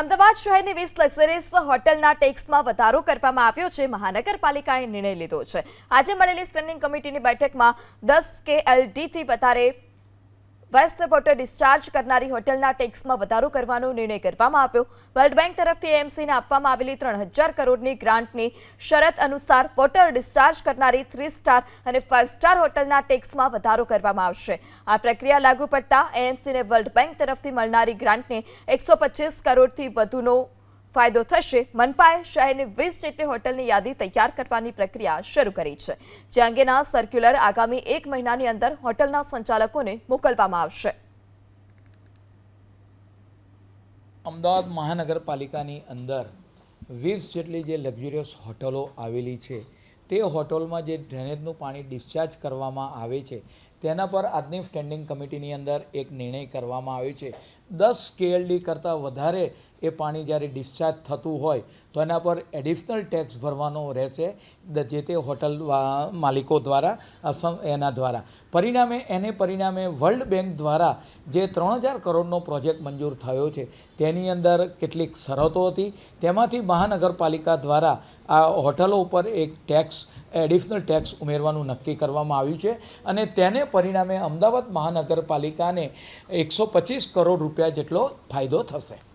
અમદાવાદ શહેરની 20 લક્ઝરીઝ હોટલના ટેક્સમાં વધારો કરવામાં આવ્યો છે। મહાનગરપાલિકાએ નિર્ણય લીધો છે। આજે મળેલી સ્ટેન્ડિંગ કમિટીની બેઠકમાં 10 KLDથી વધારે વેસ્ટ વોટર ડિસ્ચાર્જ કરનારી હોટલના ટેક્સમાં વધારો કરવાનો નિર્ણય કરવામાં આવ્યો। વર્લ્ડ બેંક તરફથી એએમસીને આપવામાં આવેલી 3000 કરોડની ગ્રાન્ટની શરત અનુસાર વોટર ડિસ્ચાર્જ કરનારી 3 સ્ટાર અને 5 સ્ટાર હોટલના ટેક્સમાં વધારો કરવામાં આવશે। આ પ્રક્રિયા લાગુ પડતા એએમસીને વર્લ્ડ બેંક તરફથી મળનારી ગ્રાન્ટને 125 કરોડથી વધુનો ફાયદો થશે। મનપાએ શહેરની 20 જેટલી હોટલની યાદી તૈયાર કરવાની પ્રક્રિયા શરૂ કરી છે, જે અંગેના સર્ક્યુલર આગામી 1 મહિનાની અંદર હોટલના સંચાલકોને મોકલવામાં આવશે। અમદાવાદ મહાનગરપાલિકાની અંદર 20 જેટલી જે લક્ઝરિયસ હોટલો આવેલી છે, તે હોટલમાં જે ડ્રેનેજનું પાણી ડિસ્ચાર્જ કરવામાં આવે છે તેના પર આજની સ્ટેન્ડિંગ કમિટીની અંદર એક નિર્ણય કરવામાં આવ્યો છે। 10 KLD કરતાં વધારે એ પાણી જ્યારે ડિસ્ચાર્જ થતું હોય તો એના પર એડિશનલ ટેક્સ ભરવાનો રહેશે જે તે હોટલ માલિકો દ્વારા એના દ્વારા પરિણામે વર્લ્ડ બેંક દ્વારા જે 3000 કરોડનો પ્રોજેક્ટ મંજૂર થયો છે તેની અંદર કેટલીક શરતો હતી, તેમાંથી મહાનગરપાલિકા દ્વારા આ હોટલો ઉપર એક ટેક્સ એડિશનલ ટેક્સ ઉમેરવાનું નક્કી કરવામાં આવ્યું છે અને તેને પરિણામે અમદાવાદ મહાનગરપાલિકાને 125 કરોડ રૂપિયા જેટલો ફાયદો થશે।